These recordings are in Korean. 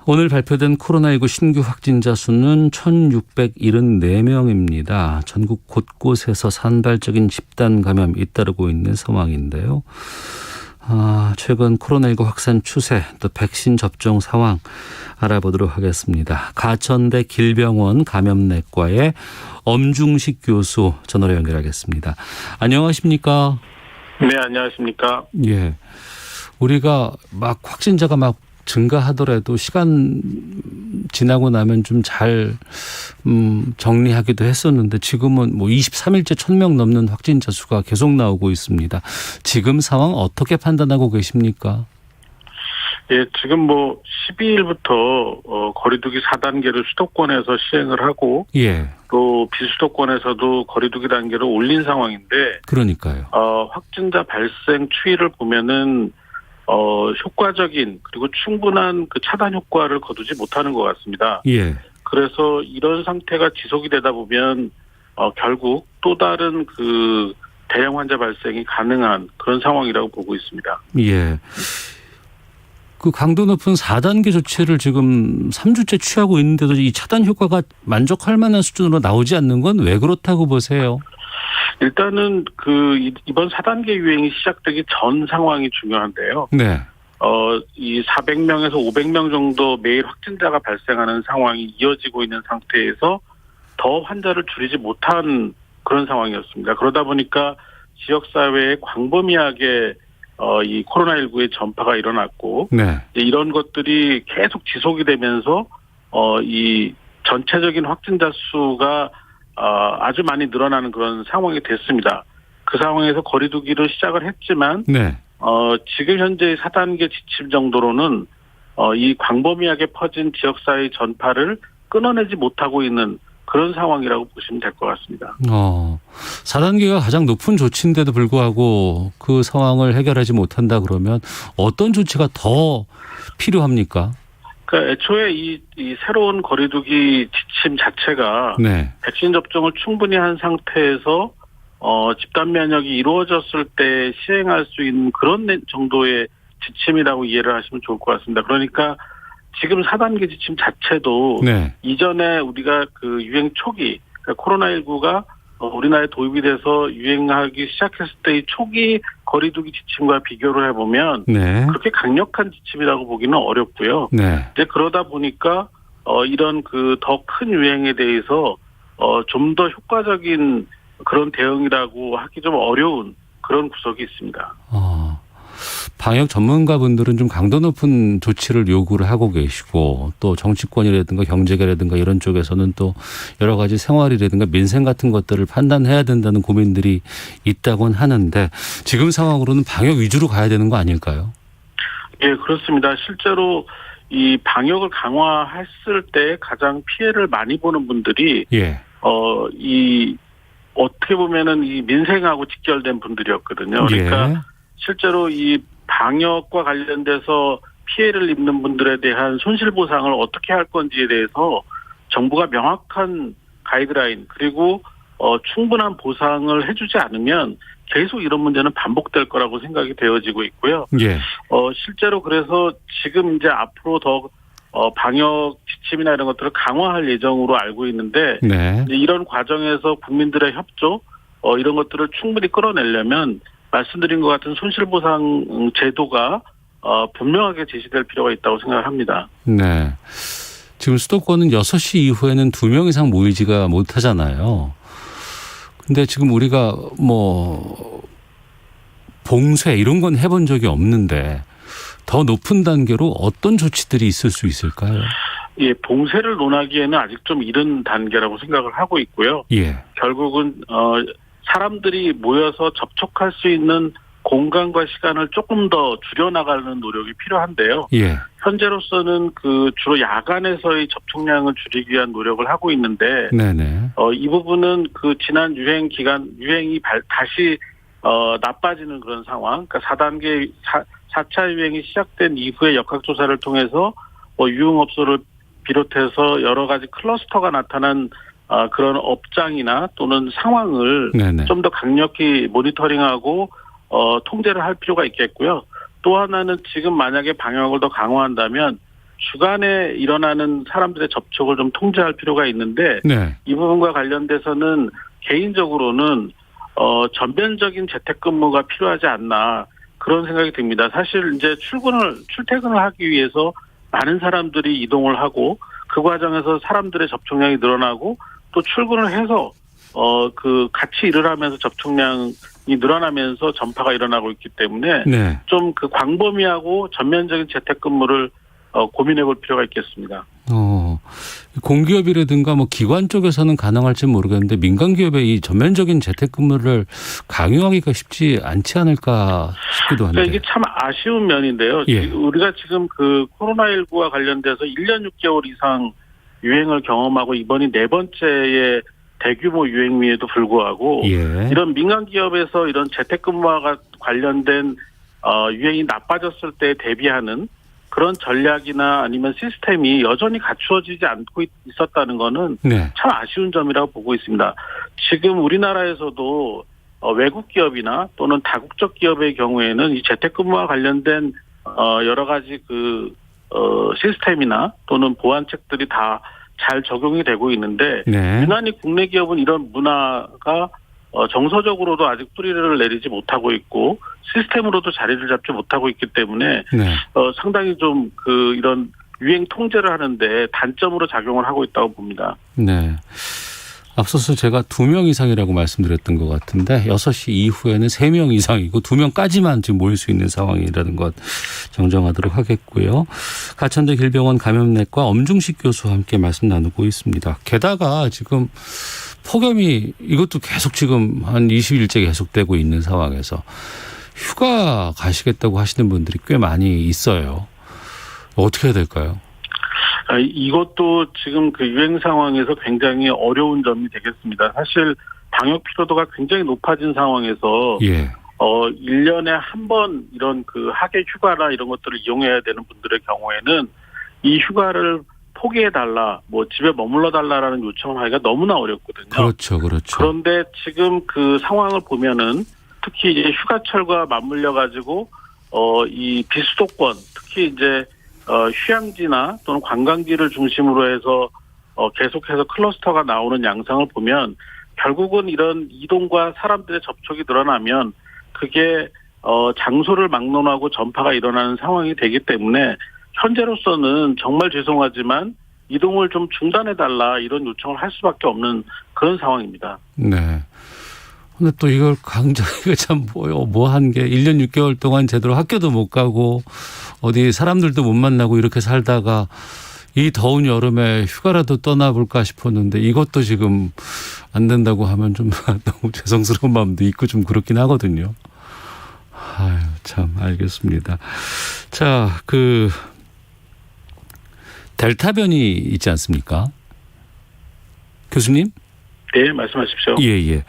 오늘 발표된 코로나19 신규 확진자 수는 1,674명입니다. 전국 곳곳에서 산발적인 집단 감염이 잇따르고 있는 상황인데요. 최근 코로나19 확산 추세, 또 백신 접종 상황 알아보도록 하겠습니다. 가천대 길병원 감염내과의 엄중식 교수 전화로 연결하겠습니다. 안녕하십니까? 네, 안녕하십니까? 예. 우리가 막 확진자가 막 증가하더라도 시간 지나고 나면 좀 잘 정리하기도 했었는데 지금은 뭐 23일째 1,000명 넘는 확진자 수가 계속 나오고 있습니다. 지금 상황 어떻게 판단하고 계십니까? 예, 지금 12일부터 거리두기 4단계를 수도권에서 시행을 하고, 예. 또 비수도권에서도 거리두기 단계를 올린 상황인데, 그러니까요. 확진자 발생 추이를 보면은 효과적인 그리고 충분한 그 차단 효과를 거두지 못하는 것 같습니다. 예. 그래서 이런 상태가 지속이 되다 보면 결국 또 다른 그 대형 환자 발생이 가능한 그런 상황이라고 보고 있습니다. 예. 그 강도 높은 4단계 조치를 지금 3주째 취하고 있는데도 이 차단 효과가 만족할 만한 수준으로 나오지 않는 건 왜 그렇다고 보세요? 일단은 이번 4단계 유행이 시작되기 전 상황이 중요한데요. 네. 이 400명에서 500명 정도 매일 확진자가 발생하는 상황이 이어지고 있는 상태에서 더 환자를 줄이지 못한 그런 상황이었습니다. 그러다 보니까 지역사회에 광범위하게 이 코로나19의 전파가 일어났고, 네. 이런 것들이 계속 지속이 되면서 이 전체적인 확진자 수가 아주 많이 늘어나는 그런 상황이 됐습니다. 그 상황에서 거리두기를 시작을 했지만, 네. 지금 현재 4단계 지침 정도로는 이 광범위하게 퍼진 지역사회의 전파를 끊어내지 못하고 있는 그런 상황이라고 보시면 될 것 같습니다. 4단계가 가장 높은 조치인데도 불구하고 그 상황을 해결하지 못한다 그러면 어떤 조치가 더 필요합니까? 그러니까 애초에 이 새로운 거리두기 지침 자체가 네. 백신 접종을 충분히 한 상태에서 집단 면역이 이루어졌을 때 시행할 수 있는 그런 정도의 지침이라고 이해를 하시면 좋을 것 같습니다. 그러니까 지금 4단계 지침 자체도 네. 이전에 우리가 그 유행 초기, 그러니까 코로나19가 우리나라에 도입이 돼서 유행하기 시작했을 때의 초기 거리두기 지침과 비교를 해보면 네. 그렇게 강력한 지침이라고 보기는 어렵고요. 네. 이제 그러다 보니까 이런 그 더 큰 유행에 대해서 좀 더 효과적인 그런 대응이라고 하기 좀 어려운 그런 구석이 있습니다. 방역 전문가분들은 좀 강도 높은 조치를 요구를 하고 계시고 또 정치권이라든가 경제계라든가 이런 쪽에서는 또 여러 가지 생활이라든가 민생 같은 것들을 판단해야 된다는 고민들이 있다곤 하는데 지금 상황으로는 방역 위주로 가야 되는 거 아닐까요? 예, 그렇습니다. 실제로 이 방역을 강화했을 때 가장 피해를 많이 보는 분들이 이 어떻게 보면은 이 민생하고 직결된 분들이었거든요. 그러니까 실제로 이 방역과 관련돼서 피해를 입는 분들에 대한 손실보상을 어떻게 할 건지에 대해서 정부가 명확한 가이드라인 그리고 충분한 보상을 해주지 않으면 계속 이런 문제는 반복될 거라고 생각이 되어지고 있고요. 실제로 그래서 지금 이제 앞으로 더 방역 지침이나 이런 것들을 강화할 예정으로 알고 있는데 이런 과정에서 국민들의 협조 이런 것들을 충분히 끌어내려면 말씀드린 것 같은 손실보상 제도가 분명하게 제시될 필요가 있다고 생각을 합니다. 네. 지금 수도권은 6시 이후에는 2명 이상 모이지가 못하잖아요. 근데 지금 우리가 봉쇄 이런 건 해본 적이 없는데 더 높은 단계로 어떤 조치들이 있을 수 있을까요? 예, 봉쇄를 논하기에는 아직 좀 이른 단계라고 생각을 하고 있고요. 결국은 사람들이 모여서 접촉할 수 있는 공간과 시간을 조금 더 줄여나가는 노력이 필요한데요. 현재로서는 그 주로 야간에서의 접촉량을 줄이기 위한 노력을 하고 있는데, 이 부분은 그 지난 유행이 다시 나빠지는 그런 상황, 그러니까 4차 유행이 시작된 이후에 역학조사를 통해서 유흥업소를 비롯해서 여러 가지 클러스터가 나타난 그런 업장이나 또는 상황을 좀 더 강력히 모니터링하고 통제를 할 필요가 있겠고요. 또 하나는 지금 만약에 방역을 더 강화한다면 주간에 일어나는 사람들의 접촉을 좀 통제할 필요가 있는데 네. 이 부분과 관련돼서는 개인적으로는 전면적인 재택근무가 필요하지 않나 그런 생각이 듭니다. 사실 이제 출퇴근을 하기 위해서 많은 사람들이 이동을 하고 그 과정에서 사람들의 접촉량이 늘어나고 또 출근을 해서 같이 일을 하면서 접촉량이 늘어나면서 전파가 일어나고 있기 때문에 네. 좀 그 광범위하고 전면적인 재택근무를 고민해 볼 필요가 있겠습니다. 공기업이라든가 뭐 기관 쪽에서는 가능할지 모르겠는데 민간 기업의 이 전면적인 재택근무를 강요하기가 쉽지 않지 않을까 싶기도 한데. 그러니까 이게 참 아쉬운 면인데요. 예. 우리가 지금 그 코로나19와 관련돼서 1년 6개월 이상 유행을 경험하고 이번이 4번째의 대규모 유행임에도 불구하고 예. 이런 민간 기업에서 이런 재택근무와 관련된 유행이 나빠졌을 때 대비하는 그런 전략이나 아니면 시스템이 여전히 갖추어지지 않고 있었다는 거는 네. 참 아쉬운 점이라고 보고 있습니다. 지금 우리나라에서도 외국 기업이나 또는 다국적 기업의 경우에는 이 재택근무와 관련된 여러 가지 시스템이나 또는 보완책들이 다 잘 적용이 되고 있는데 네. 유난히 국내 기업은 이런 문화가 정서적으로도 아직 뿌리를 내리지 못하고 있고 시스템으로도 자리를 잡지 못하고 있기 때문에 네. 상당히 좀 이런 유행 통제를 하는데 단점으로 작용을 하고 있다고 봅니다. 네. 앞서서 제가 2명 이상이라고 말씀드렸던 것 같은데 6시 이후에는 3명 이상이고 2명까지만 지금 모일 수 있는 상황이라는 것 정정하도록 하겠고요. 가천대 길병원 감염내과 엄중식 교수와 함께 말씀 나누고 있습니다. 게다가 지금 폭염이 이것도 계속 지금 한 20일째 계속되고 있는 상황에서 휴가 가시겠다고 하시는 분들이 꽤 많이 있어요. 어떻게 해야 될까요? 이것도 지금 그 유행 상황에서 굉장히 어려운 점이 되겠습니다. 사실 방역 피로도가 굉장히 높아진 상황에서 예. 1년에 한 번 이런 하계 휴가나 이런 것들을 이용해야 되는 분들의 경우에는 이 휴가를 포기해달라, 집에 머물러달라라는 요청을 하기가 너무나 어렵거든요. 그렇죠, 그렇죠. 그런데 지금 그 상황을 보면은 특히 이제 휴가철과 맞물려가지고, 이 비수도권, 특히 이제 휴양지나 또는 관광지를 중심으로 해서 계속해서 클러스터가 나오는 양상을 보면 결국은 이런 이동과 사람들의 접촉이 늘어나면 그게 장소를 막론하고 전파가 일어나는 상황이 되기 때문에 현재로서는 정말 죄송하지만 이동을 좀 중단해달라 이런 요청을 할 수밖에 없는 그런 상황입니다. 네. 근데 또 이걸 강조하기가 참 뭐한 게 1년 6개월 동안 제대로 학교도 못 가고 어디 사람들도 못 만나고 이렇게 살다가 이 더운 여름에 휴가라도 떠나볼까 싶었는데 이것도 지금 안 된다고 하면 좀 너무 죄송스러운 마음도 있고 좀 그렇긴 하거든요. 아유, 참 알겠습니다. 자, 델타 변이 있지 않습니까? 교수님? 네, 말씀하십시오. 예.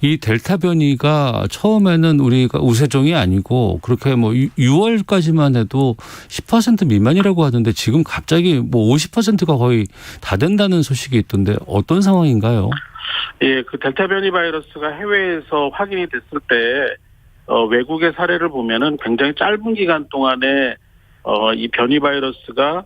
이 델타 변이가 처음에는 우리가 우세종이 아니고 그렇게 6월까지만 해도 10% 미만이라고 하던데 지금 갑자기 50%가 거의 다 된다는 소식이 있던데 어떤 상황인가요? 예, 그 델타 변이 바이러스가 해외에서 확인이 됐을 때 외국의 사례를 보면은 굉장히 짧은 기간 동안에 이 변이 바이러스가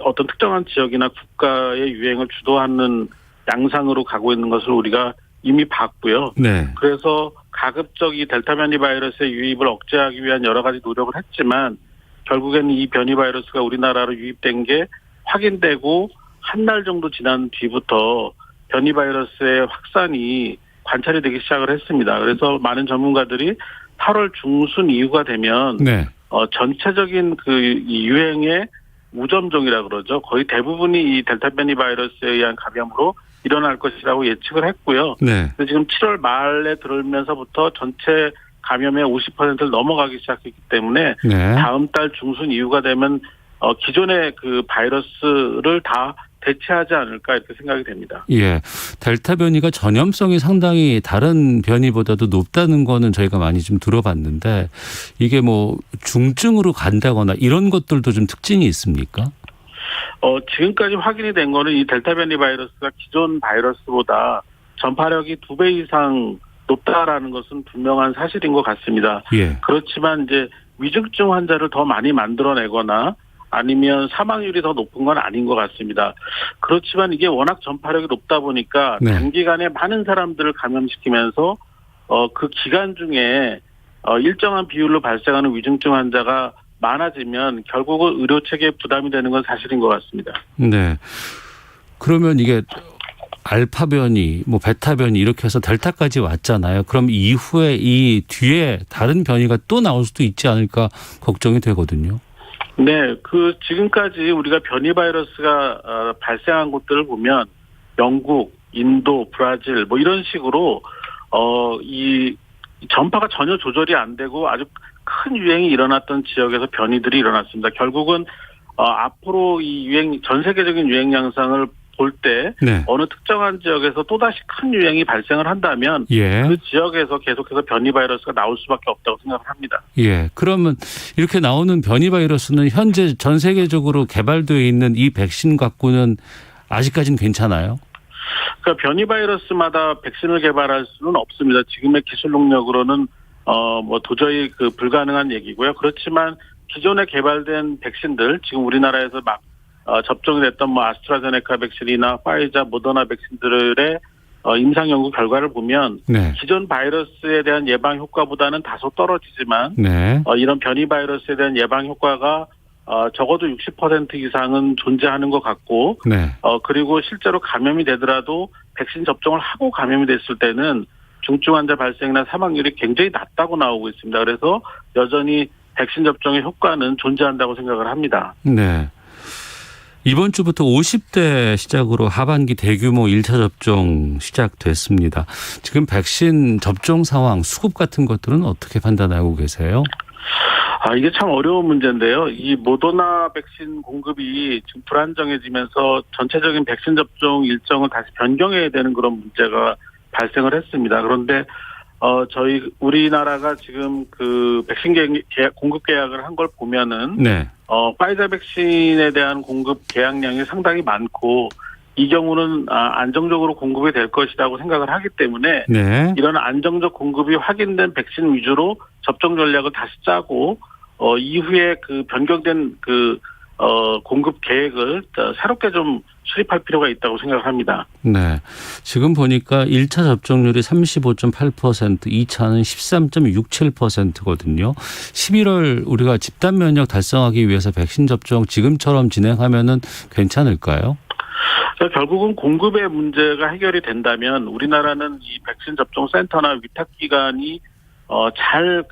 어떤 특정한 지역이나 국가의 유행을 주도하는 양상으로 가고 있는 것을 우리가 이미 봤고요. 네. 그래서 가급적 이 델타 변이 바이러스의 유입을 억제하기 위한 여러 가지 노력을 했지만 결국에는 이 변이 바이러스가 우리나라로 유입된 게 확인되고 한 달 정도 지난 뒤부터 변이 바이러스의 확산이 관찰이 되기 시작을 했습니다. 그래서 많은 전문가들이 8월 중순 이후가 되면 네. 전체적인 이 유행의 우점종이라 그러죠. 거의 대부분이 이 델타 변이 바이러스에 의한 감염으로 일어날 것이라고 예측을 했고요. 네. 지금 7월 말에 들어오면서부터 전체 감염의 50%를 넘어가기 시작했기 때문에 네. 다음 달 중순 이후가 되면 기존의 그 바이러스를 다 대체하지 않을까 이렇게 생각이 됩니다. 예. 델타 변이가 전염성이 상당히 다른 변이보다도 높다는 거는 저희가 많이 좀 들어봤는데 이게 중증으로 간다거나 이런 것들도 좀 특징이 있습니까? 지금까지 확인이 된 거는 이 델타 변이 바이러스가 기존 바이러스보다 전파력이 2배 이상 높다라는 것은 분명한 사실인 것 같습니다. 예. 그렇지만 이제 위중증 환자를 더 많이 만들어내거나 아니면 사망률이 더 높은 건 아닌 것 같습니다. 그렇지만 이게 워낙 전파력이 높다 보니까 네. 단기간에 많은 사람들을 감염시키면서 그 기간 중에 일정한 비율로 발생하는 위중증 환자가 많아지면 결국은 의료 체계에 부담이 되는 건 사실인 것 같습니다. 네. 그러면 이게 알파 변이, 뭐 베타 변이 이렇게 해서 델타까지 왔잖아요. 그럼 이후에 이 뒤에 다른 변이가 또 나올 수도 있지 않을까 걱정이 되거든요. 네, 지금까지 우리가 변이 바이러스가 발생한 곳들을 보면 영국, 인도, 브라질 뭐 이런 식으로 이 전파가 전혀 조절이 안 되고 아주 큰 유행이 일어났던 지역에서 변이들이 일어났습니다. 결국은 앞으로 이 전 세계적인 유행 양상을 볼 때 네. 어느 특정한 지역에서 또다시 큰 유행이 발생을 한다면 예. 그 지역에서 계속해서 변이 바이러스가 나올 수밖에 없다고 생각을 합니다. 예. 그러면 이렇게 나오는 변이 바이러스는 현재 전 세계적으로 개발되어 있는 이 백신 갖고는 아직까지는 괜찮아요? 그러니까 변이 바이러스마다 백신을 개발할 수는 없습니다. 지금의 기술 능력으로는 뭐 도저히 불가능한 얘기고요. 그렇지만 기존에 개발된 백신들 지금 우리나라에서 막 접종이 됐던 뭐 아스트라제네카 백신이나 파이자, 모더나 백신들의 임상 연구 결과를 보면 네. 기존 바이러스에 대한 예방 효과보다는 다소 떨어지지만 네. 이런 변이 바이러스에 대한 예방 효과가 적어도 60% 이상은 존재하는 것 같고 네. 그리고 실제로 감염이 되더라도 백신 접종을 하고 감염이 됐을 때는 중증 환자 발생이나 사망률이 굉장히 낮다고 나오고 있습니다. 그래서 여전히 백신 접종의 효과는 존재한다고 생각을 합니다. 네. 이번 주부터 50대 시작으로 하반기 대규모 1차 접종 시작됐습니다. 지금 백신 접종 상황, 수급 같은 것들은 어떻게 판단하고 계세요? 이게 참 어려운 문제인데요. 이 모더나 백신 공급이 지금 불안정해지면서 전체적인 백신 접종 일정을 다시 변경해야 되는 그런 문제가 발생을 했습니다. 그런데 우리나라가 지금 백신 공급 계약을 한 걸 보면은 네. 파이자 백신에 대한 공급 계약량이 상당히 많고 이 경우는 안정적으로 공급이 될 것이라고 생각을 하기 때문에 네. 이런 안정적 공급이 확인된 백신 위주로 접종 전략을 다시 짜고 이후에 변경된 공급 계획을 새롭게 좀 수립할 필요가 있다고 생각을 합니다. 네. 지금 보니까 1차 접종률이 35.8%, 2차는 13.67%거든요. 11월 우리가 집단 면역 달성하기 위해서 백신 접종 지금처럼 진행하면은 괜찮을까요? 결국은 공급의 문제가 해결이 된다면 우리나라는 이 백신 접종 센터나 위탁기관이 잘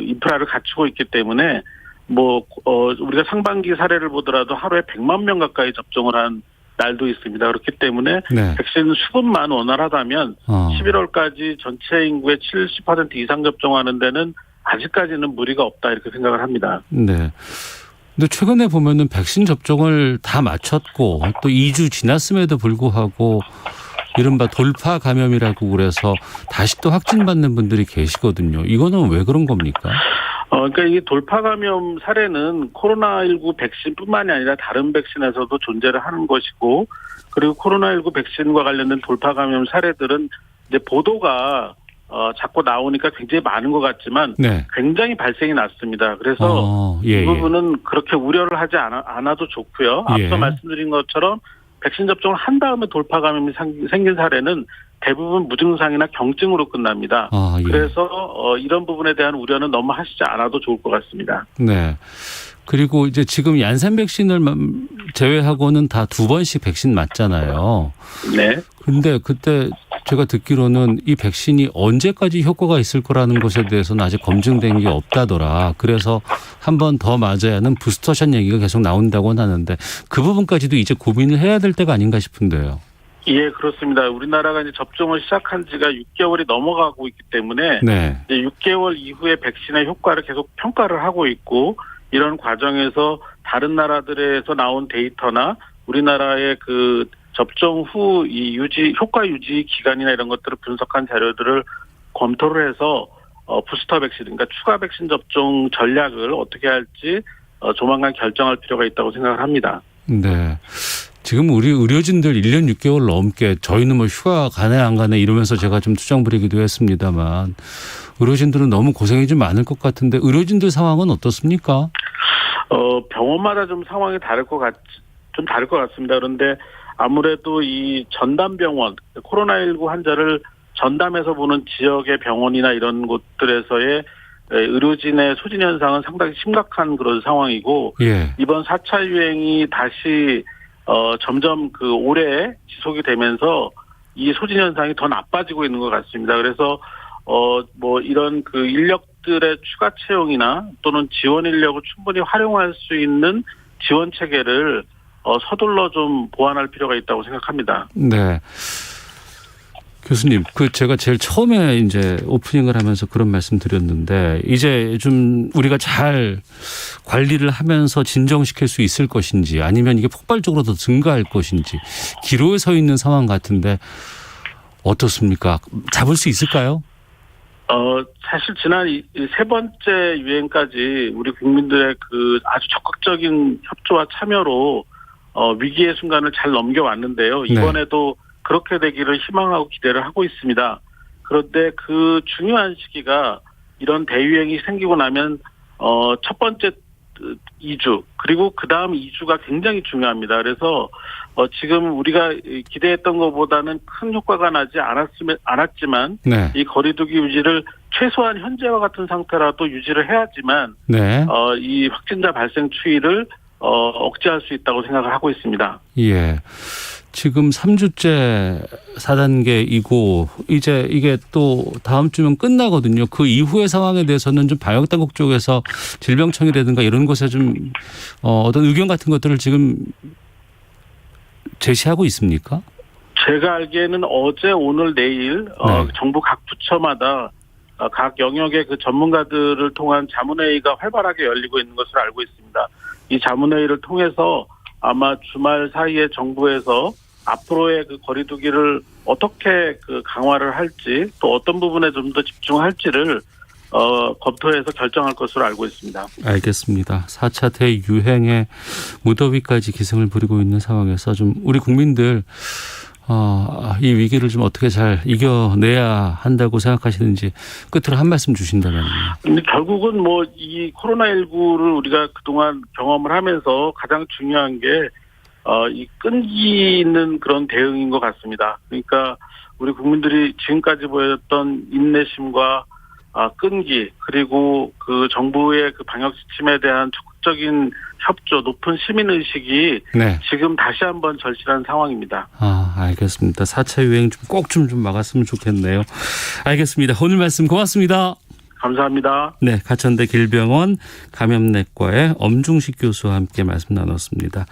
인프라를 갖추고 있기 때문에 우리가 상반기 사례를 보더라도 하루에 100만 명 가까이 접종을 한 날도 있습니다. 그렇기 때문에 네. 백신 수급만 원활하다면 11월까지 전체 인구의 70% 이상 접종하는 데는 아직까지는 무리가 없다 이렇게 생각을 합니다. 네. 근데 최근에 보면은 백신 접종을 다 마쳤고 또 2주 지났음에도 불구하고 이른바 돌파 감염이라고 그래서 다시 또 확진받는 분들이 계시거든요. 이거는 왜 그런 겁니까? 그러니까 이 돌파 감염 사례는 코로나19 백신뿐만이 아니라 다른 백신에서도 존재를 하는 것이고, 그리고 코로나19 백신과 관련된 돌파 감염 사례들은 이제 보도가 자꾸 나오니까 굉장히 많은 것 같지만 네. 굉장히 발생이 낮습니다. 그래서 이 부분은 그렇게 우려를 하지 않아도 좋고요. 앞서 말씀드린 것처럼 백신 접종을 한 다음에 돌파 감염이 생긴 사례는 대부분 무증상이나 경증으로 끝납니다. 그래서 이런 부분에 대한 우려는 너무 하시지 않아도 좋을 것 같습니다. 네. 그리고 이제 지금 얀센 백신을 제외하고는 다 2번씩 백신 맞잖아요. 네. 근데 그때 제가 듣기로는 이 백신이 언제까지 효과가 있을 거라는 것에 대해서는 아직 검증된 게 없다더라. 그래서 한 번 더 맞아야 하는 부스터샷 얘기가 계속 나온다고는 하는데 그 부분까지도 이제 고민을 해야 될 때가 아닌가 싶은데요. 예, 그렇습니다. 우리나라가 이제 접종을 시작한 지가 6개월이 넘어가고 있기 때문에 네. 이제 6개월 이후에 백신의 효과를 계속 평가를 하고 있고, 이런 과정에서 다른 나라들에서 나온 데이터나 우리나라의 접종 후 이 효과 유지 기간이나 이런 것들을 분석한 자료들을 검토를 해서 부스터 백신, 그러니까 추가 백신 접종 전략을 어떻게 할지 조만간 결정할 필요가 있다고 생각을 합니다. 네. 지금 우리 의료진들 1년 6개월 넘게 저희는 뭐 휴가 가네 안 가네 이러면서 제가 좀 투정 부리기도 했습니다만 의료진들은 너무 고생이 좀 많을 것 같은데 의료진들 상황은 어떻습니까? 병원마다 좀 상황이 좀 다를 것 같습니다. 그런데 아무래도 이 전담병원, 코로나19 환자를 전담해서 보는 지역의 병원이나 이런 곳들에서의 의료진의 소진 현상은 상당히 심각한 그런 상황이고, 예. 이번 4차 유행이 다시 점점 그 올해 지속이 되면서 이 소진 현상이 더 나빠지고 있는 것 같습니다. 그래서 뭐 이런 그 인력들의 추가 채용이나 또는 지원 인력을 충분히 활용할 수 있는 지원 체계를 서둘러 좀 보완할 필요가 있다고 생각합니다. 네. 교수님, 제가 제일 처음에 이제 오프닝을 하면서 그런 말씀 드렸는데, 이제 좀 우리가 잘 관리를 하면서 진정시킬 수 있을 것인지, 아니면 이게 폭발적으로 더 증가할 것인지, 기로에 서 있는 상황 같은데, 어떻습니까? 잡을 수 있을까요? 사실 지난 세 번째 유행까지 우리 국민들의 그 아주 적극적인 협조와 참여로 위기의 순간을 잘 넘겨왔는데요. 이번에도 네. 그렇게 되기를 희망하고 기대를 하고 있습니다. 그런데 그 중요한 시기가 이런 대유행이 생기고 나면 첫 번째 2주 그리고 그 다음 2주가 굉장히 중요합니다. 그래서 지금 우리가 기대했던 것보다는 큰 효과가 나지 않았지만 네. 이 거리두기 유지를 최소한 현재와 같은 상태라도 유지를 해야지만 네. 이 확진자 발생 추이를 억제할 수 있다고 생각을 하고 있습니다. 예. 지금 3주째 4단계이고 이제 이게 또 다음 주면 끝나거든요. 그 이후의 상황에 대해서는 좀 방역당국 쪽에서 질병청이라든가 이런 곳에 좀 어떤 의견 같은 것들을 지금 제시하고 있습니까? 제가 알기에는 어제, 오늘, 내일 네. 정부 각 부처마다 각 영역의 그 전문가들을 통한 자문회의가 활발하게 열리고 있는 것을 알고 있습니다. 이 자문회의를 통해서 아마 주말 사이에 정부에서 앞으로의 그 거리두기를 어떻게 그 강화를 할지 또 어떤 부분에 좀 더 집중할지를 검토해서 결정할 것으로 알고 있습니다. 알겠습니다. 4차 대유행의 무더위까지 기승을 부리고 있는 상황에서 좀 우리 국민들 이 위기를 좀 어떻게 잘 이겨내야 한다고 생각하시는지 끝으로 한 말씀 주신다면요. 근데 결국은 뭐 이 코로나19를 우리가 그동안 경험을 하면서 가장 중요한 게 이 끈기 있는 그런 대응인 것 같습니다. 그러니까 우리 국민들이 지금까지 보였던 인내심과 끈기 그리고 그 정부의 그 방역 지침에 대한 적극적인 협조, 높은 시민의식이 네. 지금 다시 한번 절실한 상황입니다. 알겠습니다. 4차 유행 꼭 좀 막았으면 좋겠네요. 알겠습니다. 오늘 말씀 고맙습니다. 감사합니다. 네, 가천대 길병원 감염내과의 엄중식 교수와 함께 말씀 나눴습니다.